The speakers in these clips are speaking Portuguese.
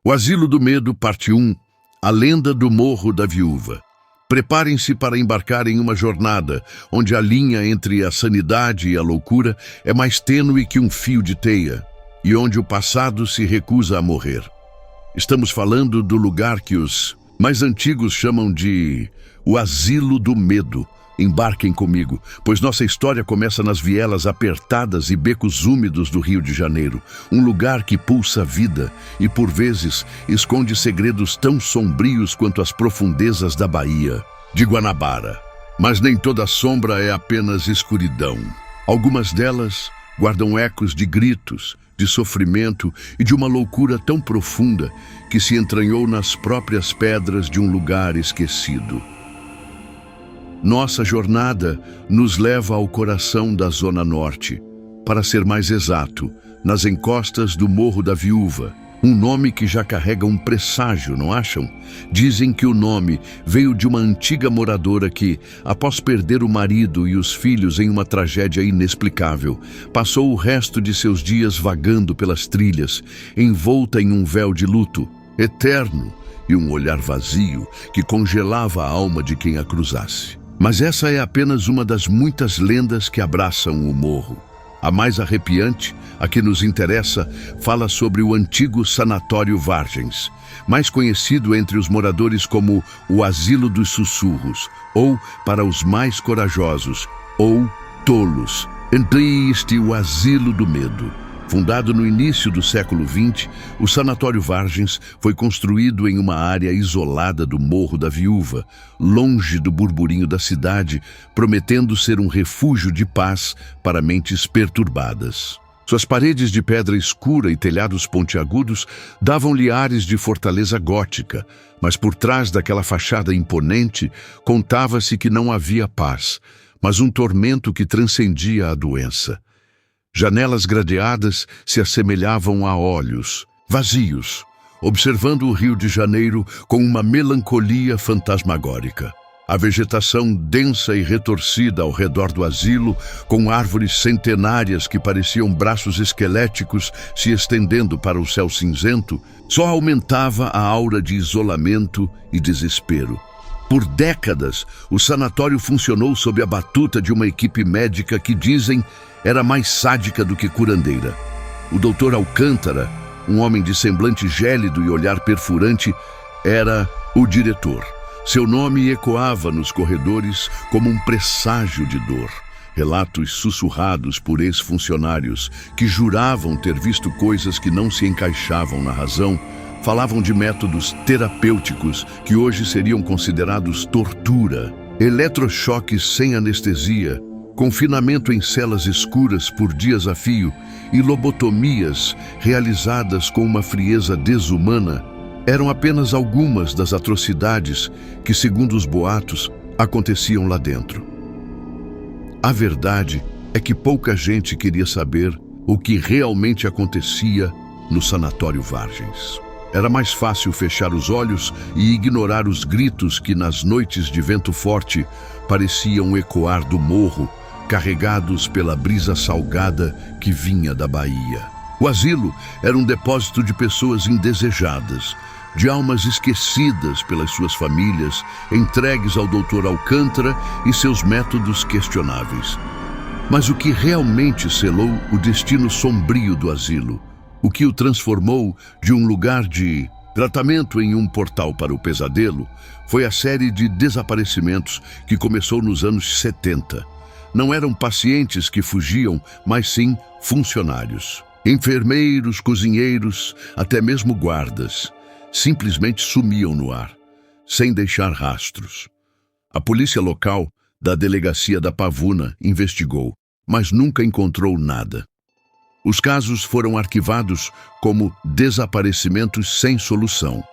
O Asilo do Medo, parte 1. A lenda do Morro da Viúva. Preparem-se para embarcar em uma jornada onde a linha entre a sanidade e a loucura é mais tênue que um fio de teia e onde o passado se recusa a morrer. Estamos falando do lugar que os mais antigos chamam de o Asilo do Medo. Embarquem comigo, pois nossa história começa nas vielas apertadas e becos úmidos do Rio de Janeiro, um lugar que pulsa vida e, por vezes, esconde segredos tão sombrios quanto as profundezas da Baía de Guanabara. Mas nem toda sombra é apenas escuridão. Algumas delas guardam ecos de gritos, de sofrimento e de uma loucura tão profunda que se entranhou nas próprias pedras de um lugar esquecido. Nossa jornada nos leva ao coração da Zona Norte, para ser mais exato, nas encostas do Morro da Viúva, um nome que já carrega um presságio, não acham? Dizem que o nome veio de uma antiga moradora que, após perder o marido e os filhos em uma tragédia inexplicável, passou o resto de seus dias vagando pelas trilhas, envolta em um véu de luto eterno e um olhar vazio que congelava a alma de quem a cruzasse. Mas essa é apenas uma das muitas lendas que abraçam o morro. A mais arrepiante, a que nos interessa, fala sobre o antigo Sanatório Vargens, mais conhecido entre os moradores como o Asilo dos Sussurros, ou, para os mais corajosos, ou tolos, existe o Asilo do Medo. Fundado no início do século XX, o Sanatório Vargens foi construído em uma área isolada do Morro da Viúva, longe do burburinho da cidade, prometendo ser um refúgio de paz para mentes perturbadas. Suas paredes de pedra escura e telhados pontiagudos davam-lhe ares de fortaleza gótica, mas por trás daquela fachada imponente contava-se que não havia paz, mas um tormento que transcendia a doença. Janelas gradeadas se assemelhavam a olhos, vazios, observando o Rio de Janeiro com uma melancolia fantasmagórica. A vegetação densa e retorcida ao redor do asilo, com árvores centenárias que pareciam braços esqueléticos se estendendo para o céu cinzento, só aumentava a aura de isolamento e desespero. Por décadas, o sanatório funcionou sob a batuta de uma equipe médica que dizem era mais sádica do que curandeira. O Dr. Alcântara, um homem de semblante gélido e olhar perfurante, era o diretor. Seu nome ecoava nos corredores como um presságio de dor. Relatos sussurrados por ex-funcionários que juravam ter visto coisas que não se encaixavam na razão, falavam de métodos terapêuticos que hoje seriam considerados tortura, eletrochoques sem anestesia, confinamento em celas escuras por dias a fio e lobotomias realizadas com uma frieza desumana eram apenas algumas das atrocidades que, segundo os boatos, aconteciam lá dentro. A verdade é que pouca gente queria saber o que realmente acontecia no Sanatório Vargens. Era mais fácil fechar os olhos e ignorar os gritos que, nas noites de vento forte, pareciam ecoar do morro, carregados pela brisa salgada que vinha da Bahia. O asilo era um depósito de pessoas indesejadas, de almas esquecidas pelas suas famílias, entregues ao Dr. Alcântara e seus métodos questionáveis. Mas o que realmente selou o destino sombrio do asilo, o que o transformou de um lugar de tratamento em um portal para o pesadelo, foi a série de desaparecimentos que começou nos anos 70. Não eram pacientes que fugiam, mas sim funcionários. Enfermeiros, cozinheiros, até mesmo guardas, simplesmente sumiam no ar, sem deixar rastros. A polícia local, da delegacia da Pavuna, investigou, mas nunca encontrou nada. Os casos foram arquivados como desaparecimentos sem solução.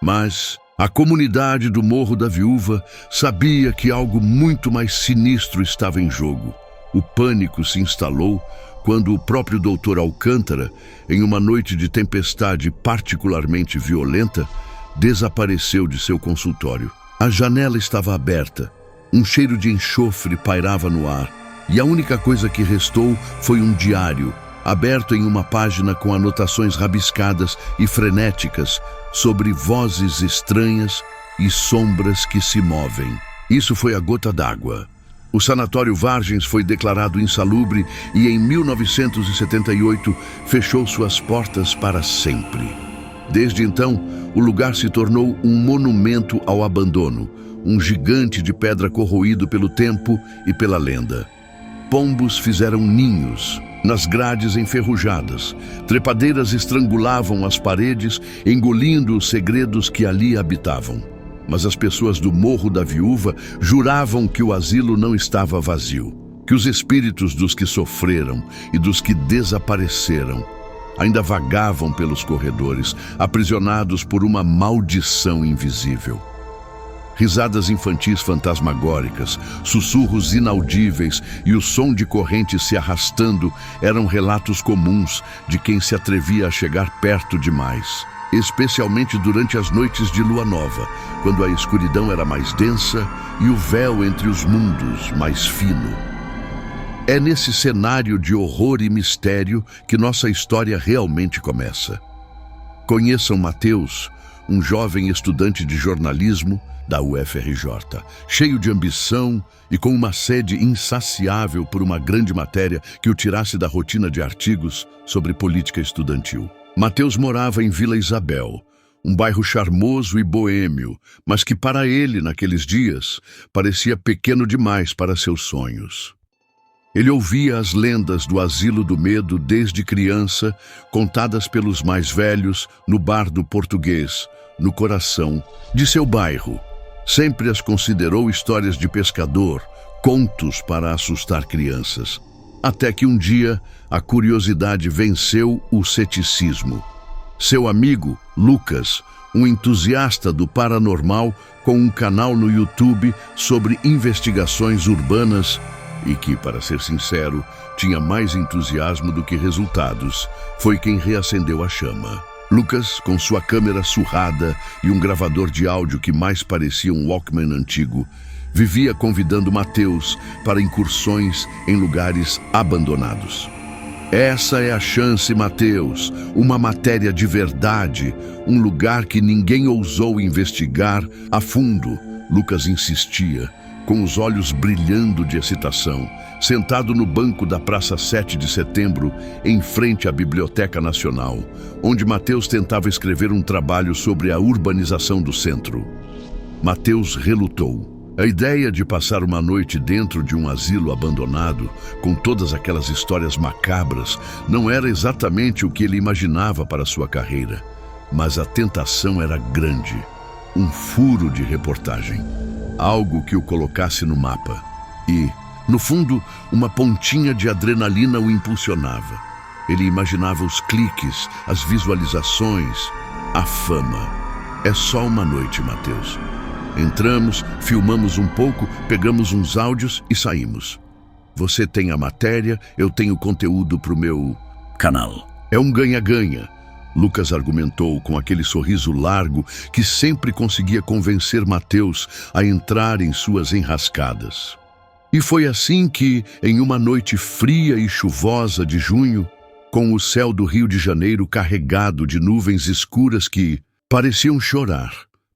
Mas a comunidade do Morro da Viúva sabia que algo muito mais sinistro estava em jogo. O pânico se instalou quando o próprio Dr. Alcântara, em uma noite de tempestade particularmente violenta, desapareceu de seu consultório. A janela estava aberta, um cheiro de enxofre pairava no ar, e a única coisa que restou foi um diário, aberto em uma página com anotações rabiscadas e frenéticas sobre vozes estranhas e sombras que se movem. Isso foi a gota d'água. O sanatório Vargens foi declarado insalubre e em 1978 fechou suas portas para sempre. Desde então, o lugar se tornou um monumento ao abandono, um gigante de pedra corroído pelo tempo e pela lenda. Pombos fizeram ninhos nas grades enferrujadas. Trepadeiras estrangulavam as paredes, engolindo os segredos que ali habitavam. Mas as pessoas do Morro da Viúva juravam que o asilo não estava vazio, que os espíritos dos que sofreram e dos que desapareceram ainda vagavam pelos corredores, aprisionados por uma maldição invisível. Risadas infantis fantasmagóricas, sussurros inaudíveis e o som de correntes se arrastando eram relatos comuns de quem se atrevia a chegar perto demais, especialmente durante as noites de lua nova, quando a escuridão era mais densa e o véu entre os mundos mais fino. É nesse cenário de horror e mistério que nossa história realmente começa. Conheçam Matheus, um jovem estudante de jornalismo da UFRJ, cheio de ambição e com uma sede insaciável por uma grande matéria que o tirasse da rotina de artigos sobre política estudantil. Matheus morava em Vila Isabel, um bairro charmoso e boêmio, mas que para ele, naqueles dias, parecia pequeno demais para seus sonhos. Ele ouvia as lendas do Asilo do Medo desde criança, contadas pelos mais velhos no bar do Português, no coração de seu bairro. Sempre as considerou histórias de pescador, contos para assustar crianças. Até que um dia, a curiosidade venceu o ceticismo. Seu amigo, Lucas, um entusiasta do paranormal com um canal no YouTube sobre investigações urbanas e que, para ser sincero, tinha mais entusiasmo do que resultados, foi quem reacendeu a chama. Lucas, com sua câmera surrada e um gravador de áudio que mais parecia um Walkman antigo, vivia convidando Matheus para incursões em lugares abandonados. Essa é a chance, Matheus, uma matéria de verdade, um lugar que ninguém ousou investigar a fundo, Lucas insistia, com os olhos brilhando de excitação, sentado no banco da Praça 7 de Setembro, em frente à Biblioteca Nacional, onde Matheus tentava escrever um trabalho sobre a urbanização do centro. Matheus relutou. A ideia de passar uma noite dentro de um asilo abandonado, com todas aquelas histórias macabras, não era exatamente o que ele imaginava para sua carreira, mas a tentação era grande. Um furo de reportagem. Algo que o colocasse no mapa. E, no fundo, uma pontinha de adrenalina o impulsionava. Ele imaginava os cliques, as visualizações, a fama. É só uma noite, Matheus. Entramos, filmamos um pouco, pegamos uns áudios e saímos. Você tem a matéria, eu tenho conteúdo para o meu canal. É um ganha-ganha. Lucas argumentou com aquele sorriso largo que sempre conseguia convencer Matheus a entrar em suas enrascadas. E foi assim que, em uma noite fria e chuvosa de junho, com o céu do Rio de Janeiro carregado de nuvens escuras que pareciam chorar,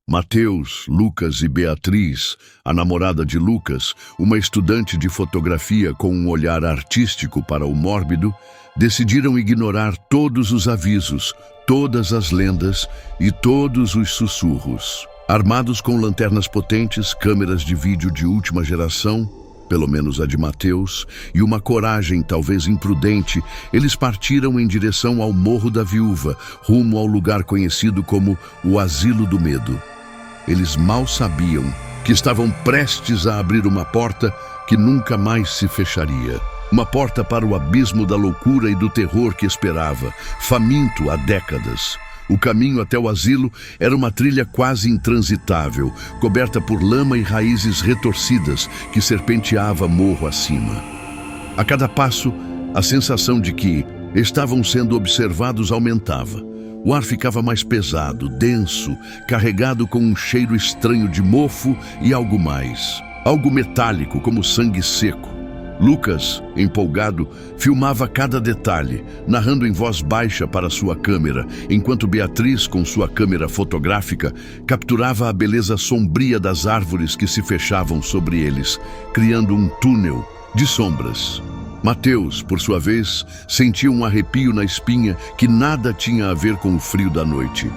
Matheus, Lucas e Beatriz, a namorada de Lucas, uma estudante de fotografia com um olhar artístico para o mórbido, decidiram ignorar todos os avisos, todas as lendas e todos os sussurros. Armados com lanternas potentes, câmeras de vídeo de última geração, pelo menos a de Matheus, e uma coragem talvez imprudente, eles partiram em direção ao Morro da Viúva, rumo ao lugar conhecido como o Asilo do Medo. Eles mal sabiam que estavam prestes a abrir uma porta que nunca mais se fecharia. Uma porta para o abismo da loucura e do terror que esperava, faminto há décadas. O caminho até o asilo era uma trilha quase intransitável, coberta por lama e raízes retorcidas que serpenteava morro acima. A cada passo, a sensação de que estavam sendo observados aumentava. O ar ficava mais pesado, denso, carregado com um cheiro estranho de mofo e algo mais. Algo metálico, como sangue seco. Lucas, empolgado, filmava cada detalhe, narrando em voz baixa para sua câmera, enquanto Beatriz, com sua câmera fotográfica, capturava a beleza sombria das árvores que se fechavam sobre eles, criando um túnel de sombras. Mateus, por sua vez, sentia um arrepio na espinha que nada tinha a ver com o frio da noite.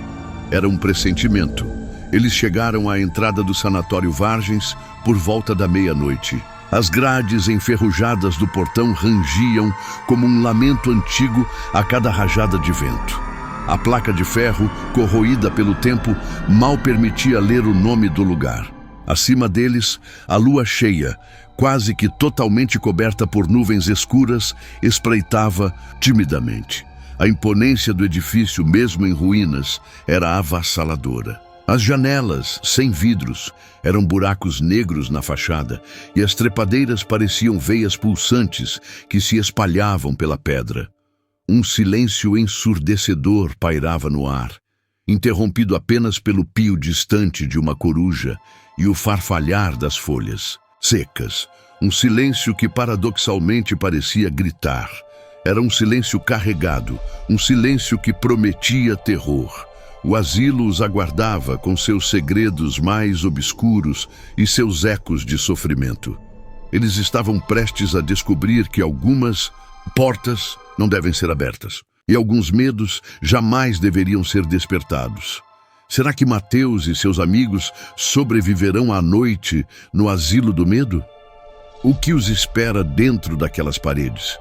Era um pressentimento. Eles chegaram à entrada do sanatório Vargens por volta da meia-noite. As grades enferrujadas do portão rangiam como um lamento antigo a cada rajada de vento. A placa de ferro, corroída pelo tempo, mal permitia ler o nome do lugar. Acima deles, a lua cheia, quase que totalmente coberta por nuvens escuras, espreitava timidamente. A imponência do edifício, mesmo em ruínas, era avassaladora. As janelas, sem vidros, eram buracos negros na fachada e as trepadeiras pareciam veias pulsantes que se espalhavam pela pedra. Um silêncio ensurdecedor pairava no ar, interrompido apenas pelo pio distante de uma coruja e o farfalhar das folhas secas. Um silêncio que paradoxalmente parecia gritar. Era um silêncio carregado, um silêncio que prometia terror. O asilo os aguardava com seus segredos mais obscuros e seus ecos de sofrimento. Eles estavam prestes a descobrir que algumas portas não devem ser abertas e alguns medos jamais deveriam ser despertados. Será que Mateus e seus amigos sobreviverão à noite no asilo do medo? O que os espera dentro daquelas paredes?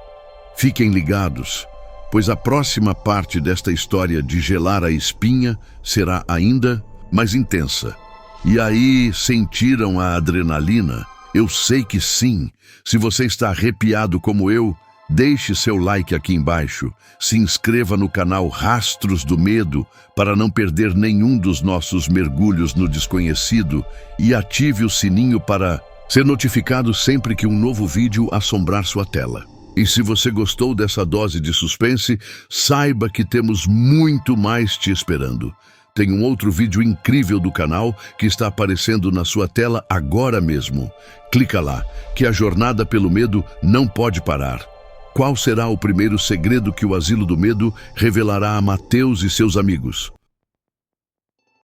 Fiquem ligados, pois a próxima parte desta história de gelar a espinha será ainda mais intensa. E aí, sentiram a adrenalina? Eu sei que sim. Se você está arrepiado como eu, deixe seu like aqui embaixo, se inscreva no canal Rastros do Medo para não perder nenhum dos nossos mergulhos no desconhecido e ative o sininho para ser notificado sempre que um novo vídeo assombrar sua tela. E se você gostou dessa dose de suspense, saiba que temos muito mais te esperando. Tem um outro vídeo incrível do canal que está aparecendo na sua tela agora mesmo. Clica lá, que a jornada pelo medo não pode parar. Qual será o primeiro segredo que o Asilo do Medo revelará a Mateus e seus amigos?